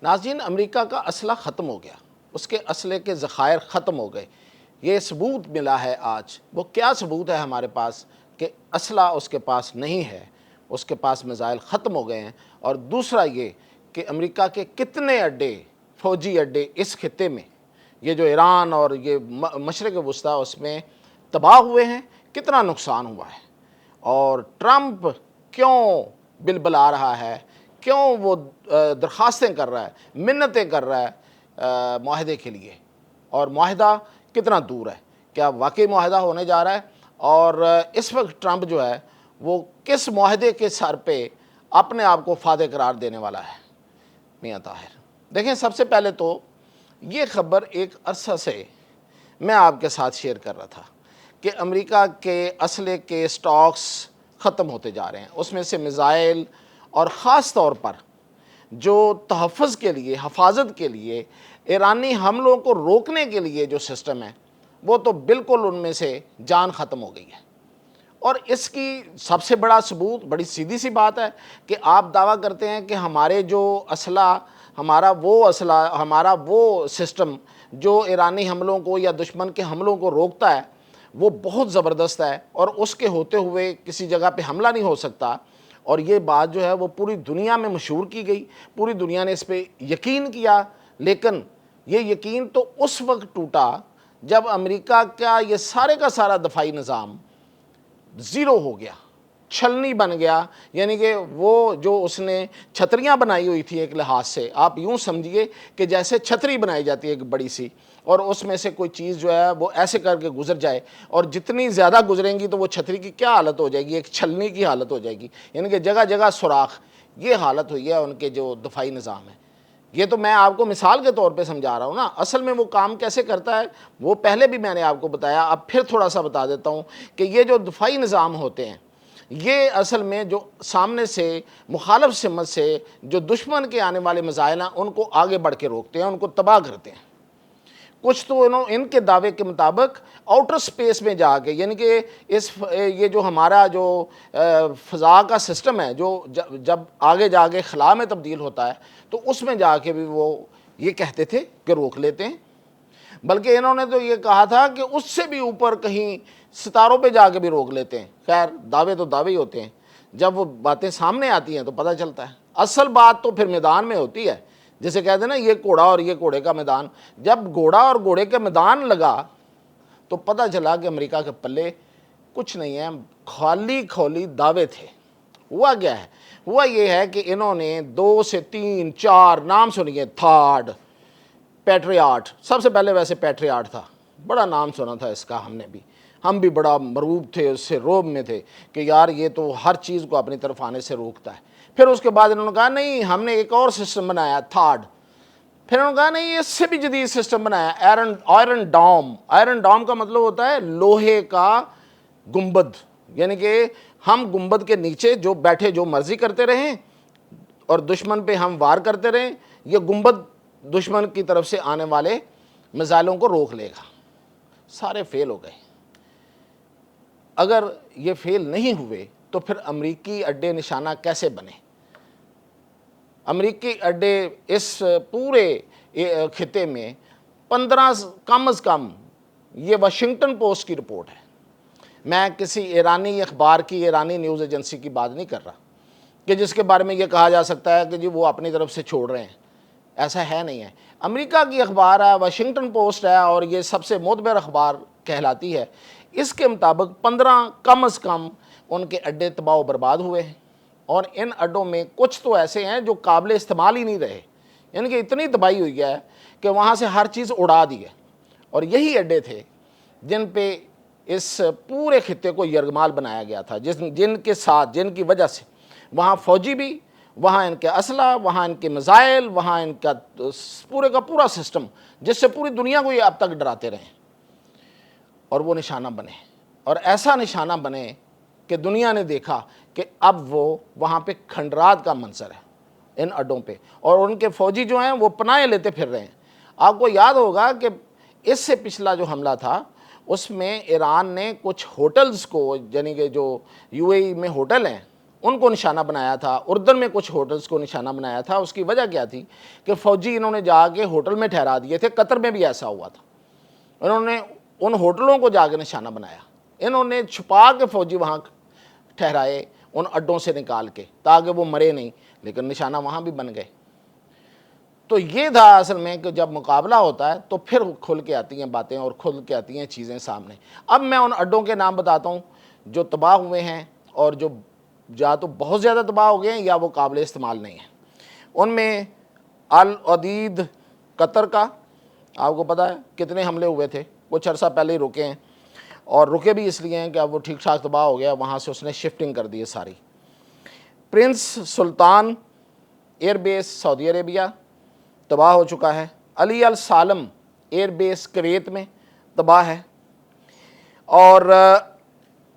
ناظرین، امریکہ کا اسلحہ ختم ہو گیا، اس کے اسلحے کے ذخائر ختم ہو گئے۔ یہ ثبوت ملا ہے آج۔ وہ کیا ثبوت ہے ہمارے پاس کہ اسلحہ اس کے پاس نہیں ہے، اس کے پاس میزائل ختم ہو گئے ہیں۔ اور دوسرا یہ کہ امریکہ کے کتنے اڈے، فوجی اڈے اس خطے میں، یہ جو ایران اور یہ مشرق وسطیٰ، اس میں تباہ ہوئے ہیں، کتنا نقصان ہوا ہے۔ اور ٹرمپ کیوں بلبلا رہا ہے، کیوں وہ درخواستیں کر رہا ہے، منتیں کر رہا ہے معاہدے کے لیے، اور معاہدہ کتنا دور ہے، کیا واقعی معاہدہ ہونے جا رہا ہے؟ اور اس وقت ٹرمپ جو ہے وہ کس معاہدے کے سر پہ اپنے آپ کو فاتح قرار دینے والا ہے؟ میاں طاہر دیکھیں، سب سے پہلے تو یہ خبر ایک عرصہ سے میں آپ کے ساتھ شیئر کر رہا تھا کہ امریکہ کے اسلحے کے سٹاکس ختم ہوتے جا رہے ہیں، اس میں سے میزائل اور خاص طور پر جو تحفظ کے لیے، حفاظت کے لیے، ایرانی حملوں کو روکنے کے لیے جو سسٹم ہے، وہ تو بالکل ان میں سے جان ختم ہو گئی ہے۔ اور اس کی سب سے بڑا ثبوت بڑی سیدھی سی بات ہے کہ آپ دعویٰ کرتے ہیں کہ ہمارے جو اسلحہ، ہمارا وہ سسٹم جو ایرانی حملوں کو یا دشمن کے حملوں کو روکتا ہے، وہ بہت زبردست ہے، اور اس کے ہوتے ہوئے کسی جگہ پہ حملہ نہیں ہو سکتا۔ اور یہ بات جو ہے وہ پوری دنیا میں مشہور کی گئی، پوری دنیا نے اس پہ یقین کیا۔ لیکن یہ یقین تو اس وقت ٹوٹا جب امریکہ کا یہ سارے کا سارا دفاعی نظام زیرو ہو گیا، چھلنی بن گیا۔ یعنی کہ وہ جو اس نے چھتریاں بنائی ہوئی تھی، ایک لحاظ سے آپ یوں سمجھیے کہ جیسے چھتری بنائی جاتی ہے ایک بڑی سی، اور اس میں سے کوئی چیز جو ہے وہ ایسے کر کے گزر جائے، اور جتنی زیادہ گزریں گی تو وہ چھتری کی کیا حالت ہو جائے گی؟ ایک چھلنی کی حالت ہو جائے گی، یعنی کہ جگہ جگہ سوراخ۔ یہ حالت ہوئی ہے ان کے جو دفاعی نظام ہے۔ یہ تو میں آپ کو مثال کے طور پہ سمجھا رہا ہوں نا، اصل میں وہ کام کیسے کرتا ہے وہ پہلے بھی میں نے آپ کو بتایا، اب پھر تھوڑا سا بتا دیتا ہوں کہ یہ جو دفاعی نظام ہوتے ہیں، یہ اصل میں جو سامنے سے مخالف سمت سے جو دشمن کے آنے والے میزائل ہیں، ان کو آگے بڑھ کے روکتے ہیں، ان کو تباہ کرتے ہیں۔ کچھ تو ان کے دعوے کے مطابق آؤٹر سپیس میں جا کے، یعنی کہ یہ جو ہمارا جو فضا کا سسٹم ہے، جو جب آگے جا کے خلا میں تبدیل ہوتا ہے، تو اس میں جا کے بھی وہ یہ کہتے تھے کہ روک لیتے ہیں۔ بلکہ انہوں نے تو یہ کہا تھا کہ اس سے بھی اوپر کہیں ستاروں پہ جا کے بھی روک لیتے ہیں۔ خیر، دعوے تو دعوے ہی ہوتے ہیں، جب وہ باتیں سامنے آتی ہیں تو پتہ چلتا ہے۔ اصل بات تو پھر میدان میں ہوتی ہے، جسے کہتے ہیں نا، یہ گھوڑا اور یہ گھوڑے کا میدان۔ جب گھوڑا اور گھوڑے کا میدان لگا تو پتہ چلا کہ امریکہ کے پلے کچھ نہیں ہے، خالی کھولی دعوے تھے۔ ہوا کیا ہے؟ ہوا یہ ہے کہ انہوں نے 2 سے 3 4 نام سنیے۔ تھاڈ، پیٹریاٹ، سب سے پہلے ویسے پیٹریاٹ تھا، بڑا نام سنا تھا اس کا، ہم بھی بڑا مرعوب تھے، اس سے روب میں تھے کہ یار یہ تو ہر چیز کو اپنی طرف آنے سے روکتا ہے۔ پھر اس کے بعد انہوں نے کہا نہیں، ہم نے ایک اور سسٹم بنایا، تھاڈ۔ پھر انہوں نے کہا نہیں، اس سے بھی جدید سسٹم بنایا، آئرن ڈوم۔ آئرن ڈوم کا مطلب ہوتا ہے لوہے کا گنبد، یعنی کہ ہم گنبد کے نیچے جو بیٹھے جو مرضی کرتے رہیں اور دشمن پہ ہم وار کرتے رہیں، یہ گنبد دشمن کی طرف سے آنے والے میزائلوں کو روک لے گا۔ سارے فیل ہو گئے۔ اگر یہ فیل نہیں ہوئے تو پھر امریکی اڈے نشانہ کیسے بنے؟ امریکی اڈے اس پورے خطے میں 15 کم از کم، یہ واشنگٹن پوسٹ کی رپورٹ ہے، میں کسی ایرانی اخبار کی، ایرانی نیوز ایجنسی کی بات نہیں کر رہا کہ جس کے بارے میں یہ کہا جا سکتا ہے کہ جی وہ اپنی طرف سے چھوڑ رہے ہیں، ایسا ہے نہیں ہے۔ امریکہ کی اخبار ہے، واشنگٹن پوسٹ ہے، اور یہ سب سے معتبر اخبار کہلاتی ہے۔ اس کے مطابق 15 کم از کم ان کے اڈے تباہ و برباد ہوئے ہیں، اور ان اڈوں میں کچھ تو ایسے ہیں جو قابل استعمال ہی نہیں رہے، یعنی کہ اتنی تباہی ہوئی ہے کہ وہاں سے ہر چیز اڑا دی ہے۔ اور یہی اڈے تھے جن پہ اس پورے خطے کو یرغمال بنایا گیا تھا، جن کے ساتھ، جن کی وجہ سے وہاں فوجی بھی، وہاں ان کے اسلحہ، وہاں ان کے میزائل، وہاں ان کا پورے کا پورا سسٹم، جس سے پوری دنیا کو یہ اب تک ڈراتے رہے، اور وہ نشانہ بنے، اور ایسا نشانہ بنے کہ دنیا نے دیکھا کہ اب وہ وہاں پہ کھنڈرات کا منظر ہے ان اڈوں پہ، اور ان کے فوجی جو ہیں وہ پناہیں لیتے پھر رہے ہیں۔ آپ کو یاد ہوگا کہ اس سے پچھلا جو حملہ تھا اس میں ایران نے کچھ ہوٹلز کو، یعنی کہ جو UAE میں ہوٹل ہیں، ان کو نشانہ بنایا تھا، اردن میں کچھ ہوٹلز کو نشانہ بنایا تھا۔ اس کی وجہ کیا تھی کہ فوجی انہوں نے جا کے ہوٹل میں ٹھہرا دیے تھے، قطر میں بھی ایسا ہوا تھا، انہوں نے ان ہوٹلوں کو جا کے نشانہ بنایا، انہوں نے چھپا کے فوجی وہاں ٹھہرائے ان اڈوں سے نکال کے تاکہ وہ مرے نہیں، لیکن نشانہ وہاں بھی بن گئے۔ تو یہ تھا اصل میں کہ جب مقابلہ ہوتا ہے تو پھر کھل کے آتی ہیں باتیں اور کھل کے آتی ہیں چیزیں سامنے۔ اب میں ان اڈوں کے نام بتاتا ہوں جو تباہ ہوئے ہیں اور جو یا تو بہت زیادہ تباہ ہو گئے ہیں یا وہ قابل استعمال نہیں ہیں۔ ان میں العدید قطر کا آپ کو پتہ ہے کتنے حملے ہوئے تھے، کچھ عرصہ پہلے ہی رکے ہیں، اور رکے بھی اس لیے ہیں کہ اب وہ ٹھیک ٹھاک تباہ ہو گیا، وہاں سے اس نے شفٹنگ کر دی ہے ساری۔ پرنس سلطان ایئر بیس سعودی عربیہ تباہ ہو چکا ہے۔ علی السالم ایئر بیس کویت میں تباہ ہے، اور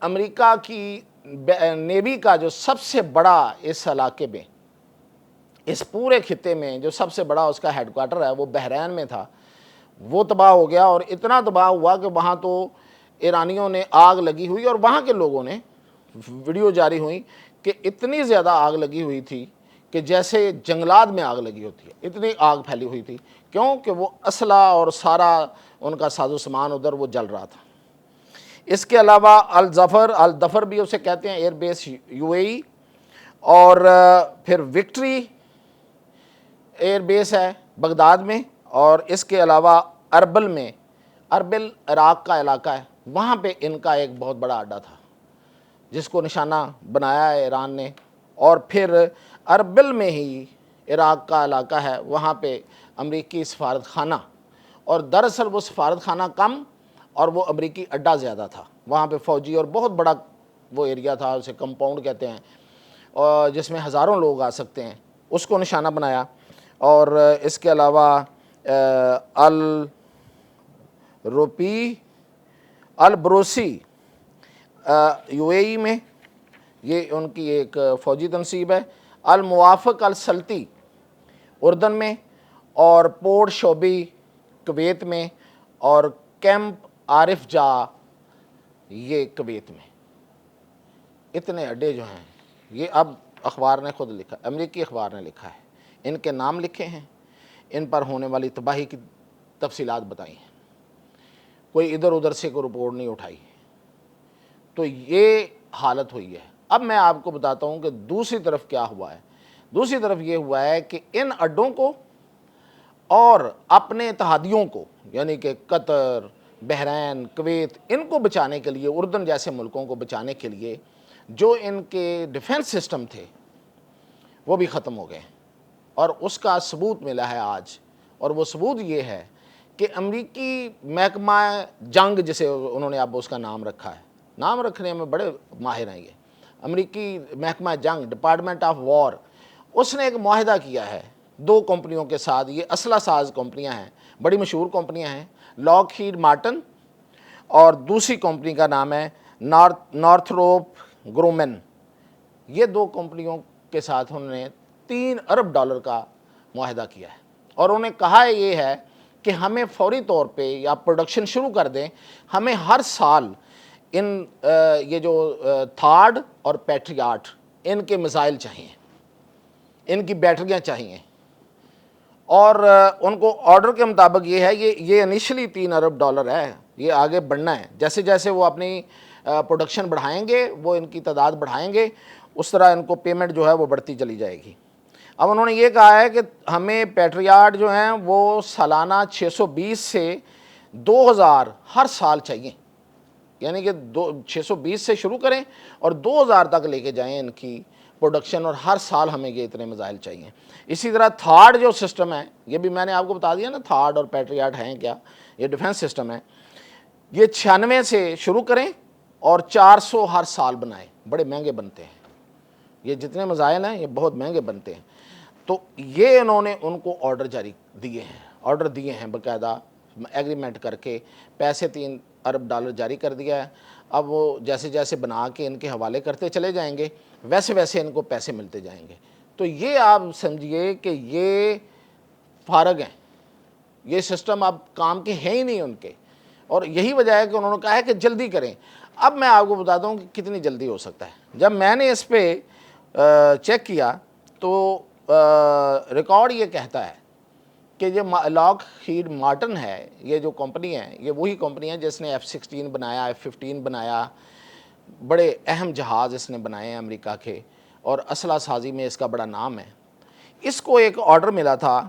امریکہ کی نیوی کا جو سب سے بڑا اس علاقے میں، اس پورے خطے میں جو سب سے بڑا اس کا ہیڈ کوارٹر ہے وہ بحرین میں تھا، وہ تباہ ہو گیا، اور اتنا تباہ ہوا کہ وہاں تو ایرانیوں نے آگ لگی ہوئی، اور وہاں کے لوگوں نے ویڈیو جاری ہوئی کہ اتنی زیادہ آگ لگی ہوئی تھی کہ جیسے جنگلات میں آگ لگی ہوتی ہے، اتنی آگ پھیلی ہوئی تھی، کیوں کہ وہ اسلحہ اور سارا ان کا ساز و سامان ادھر وہ جل رہا تھا۔ اس کے علاوہ الظفر بھی اسے کہتے ہیں ایئر بیس یو اے ای، اور پھر وکٹری ایئر بیس ہے بغداد میں، اور اس کے علاوہ اربل میں، اربل عراق کا علاقہ ہے، وہاں پہ ان کا ایک بہت بڑا اڈا تھا جس کو نشانہ بنایا ہے ایران نے، اور پھر اربل میں ہی عراق کا علاقہ ہے، وہاں پہ امریکی سفارت خانہ، اور دراصل وہ سفارت خانہ کم اور وہ امریکی اڈا زیادہ تھا، وہاں پہ فوجی اور بہت بڑا وہ ایریا تھا، اسے کمپاؤنڈ کہتے ہیں، اور جس میں ہزاروں لوگ آ سکتے ہیں، اس کو نشانہ بنایا۔ اور اس کے علاوہ البروسی یو اے ای میں، یہ ان کی ایک فوجی تنصیب ہے، الموافق السلطی اردن میں، اور پورٹ شوبی کویت میں، اور کیمپ عارف جا یہ کویت میں۔ اتنے اڈے جو ہیں یہ اب اخبار نے خود لکھا، امریکی اخبار نے لکھا ہے، ان کے نام لکھے ہیں، ان پر ہونے والی تباہی کی تفصیلات بتائی ہیں، کوئی ادھر ادھر سے کوئی رپورٹ نہیں اٹھائی۔ تو یہ حالت ہوئی ہے۔ اب میں آپ کو بتاتا ہوں کہ دوسری طرف کیا ہوا ہے۔ دوسری طرف یہ ہوا ہے کہ ان اڈوں کو اور اپنے اتحادیوں کو، یعنی کہ قطر، بحرین، کویت، ان کو بچانے کے لیے، اردن جیسے ملکوں کو بچانے کے لیے جو ان کے ڈیفنس سسٹم تھے وہ بھی ختم ہو گئے، اور اس کا ثبوت ملا ہے آج، اور وہ ثبوت یہ ہے کہ امریکی محکمہ جنگ، جسے انہوں نے اب اس کا نام رکھا ہے، نام رکھنے میں بڑے ماہر ہیں یہ، امریکی محکمہ جنگ، ڈپارٹمنٹ آف وار، اس نے ایک معاہدہ کیا ہے دو کمپنیوں کے ساتھ، یہ اسلحہ ساز کمپنیاں ہیں، بڑی مشہور کمپنیاں ہیں، لاک ہیڈ مارٹن، اور دوسری کمپنی کا نام ہے نارتھروپ گرومن۔ یہ دو کمپنیوں کے ساتھ انہوں نے $3 ارب کا معاہدہ کیا ہے، اور انہوں نے کہا یہ ہے کہ ہمیں فوری طور پہ یا پروڈکشن شروع کر دیں، ہمیں ہر سال ان یہ جو تھاڈ اور پیٹریاٹ ان کے میزائل چاہیے، ان کی بیٹریاں چاہیے، اور ان کو آرڈر کے مطابق یہ ہے، یہ انیشلی $3 ارب ہے، یہ آگے بڑھنا ہے، جیسے جیسے وہ اپنی پروڈکشن بڑھائیں گے، وہ ان کی تعداد بڑھائیں گے، اس طرح ان کو پیمنٹ جو ہے وہ بڑھتی چلی جائے گی۔ اب انہوں نے یہ کہا ہے کہ ہمیں پیٹریاٹ جو ہیں وہ سالانہ 620 سے 2000 ہر سال چاہیے، یعنی کہ 620 سے شروع کریں اور 2000 تک لے کے جائیں ان کی پروڈکشن، اور ہر سال ہمیں یہ اتنے میزائل چاہیے۔ اسی طرح تھاڈ جو سسٹم ہے، یہ بھی میں نے آپ کو بتا دیا نا تھاڈ اور پیٹریاٹ ہیں کیا، یہ ڈیفنس سسٹم ہے، یہ 96 سے شروع کریں اور 400 ہر سال بنائیں، بڑے مہنگے بنتے ہیں، یہ جتنے میزائل ہیں یہ بہت مہنگے بنتے ہیں۔ تو یہ انہوں نے ان کو آرڈر جاری دیے ہیں باقاعدہ ایگریمنٹ کر کے، پیسے $3 ارب جاری کر دیا ہے، اب وہ جیسے جیسے بنا کے ان کے حوالے کرتے چلے جائیں گے، ویسے ویسے ان کو پیسے ملتے جائیں گے۔ تو یہ آپ سمجھیے کہ یہ فارغ ہیں، یہ سسٹم اب کام کے ہیں ہی نہیں ان کے، اور یہی وجہ ہے کہ انہوں نے کہا ہے کہ جلدی کریں۔ اب میں آپ کو بتاتا ہوں کہ کتنی جلدی ہو سکتا ہے۔ جب میں نے اس پہ چیک کیا تو ریکارڈ یہ کہتا ہے کہ یہ لاک ہیڈ مارٹن ہے، یہ جو کمپنی ہے یہ وہی کمپنی ہے جس نے F-16 بنایا، F-15 بنایا، بڑے اہم جہاز اس نے بنائے ہیں امریکہ کے، اور اسلحہ سازی میں اس کا بڑا نام ہے۔ اس کو ایک آرڈر ملا تھا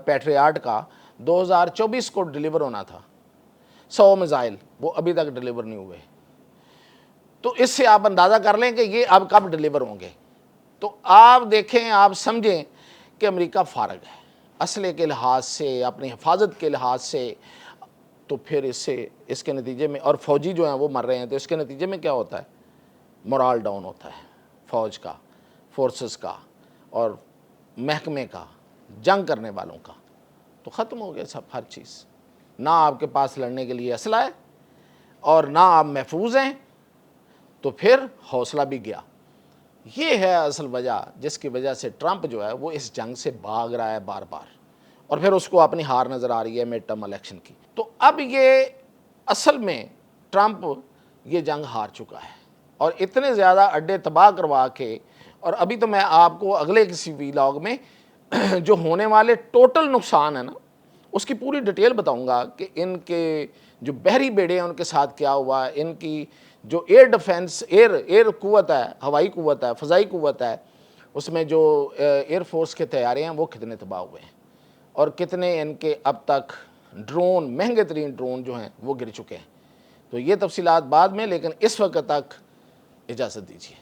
پیٹریاٹ کا، 2024 کو ڈیلیور ہونا تھا، 100 میزائل، وہ ابھی تک ڈیلیور نہیں ہوئے۔ تو اس سے آپ اندازہ کر لیں کہ یہ اب کب ڈیلیور ہوں گے۔ تو آپ دیکھیں، آپ سمجھیں کہ امریکہ فارغ ہے اسلحے کے لحاظ سے، اپنی حفاظت کے لحاظ سے۔ تو پھر اس کے نتیجے میں، اور فوجی جو ہیں وہ مر رہے ہیں، تو اس کے نتیجے میں کیا ہوتا ہے؟ مورال ڈاؤن ہوتا ہے فوج کا، فورسز کا، اور محکمے کا، جنگ کرنے والوں کا۔ تو ختم ہو گیا سب، ہر چیز۔ نہ آپ کے پاس لڑنے کے لیے اسلحہ ہے اور نہ آپ محفوظ ہیں، تو پھر حوصلہ بھی گیا۔ یہ ہے اصل وجہ جس کی وجہ سے ٹرمپ جو ہے وہ اس جنگ سے بھاگ رہا ہے بار بار، اور پھر اس کو اپنی ہار نظر آ رہی ہے مڈ ٹرم الیکشن کی۔ تو اب یہ اصل میں ٹرمپ یہ جنگ ہار چکا ہے، اور اتنے زیادہ اڈے تباہ کروا کے، اور ابھی تو میں آپ کو اگلے کسی ویلاگ میں جو ہونے والے ٹوٹل نقصان ہے نا، اس کی پوری ڈیٹیل بتاؤں گا کہ ان کے جو بحری بیڑے ہیں ان کے ساتھ کیا ہوا، ان کی جو ایئر ڈیفنس، ایئر قوت ہے، ہوائی قوت ہے، فضائی قوت ہے، اس میں جو ایئر فورس کے طیارے ہیں وہ کتنے تباہ ہوئے ہیں، اور کتنے ان کے اب تک ڈرون، مہنگے ترین ڈرون جو ہیں وہ گر چکے ہیں۔ تو یہ تفصیلات بعد میں، لیکن اس وقت تک اجازت دیجیے۔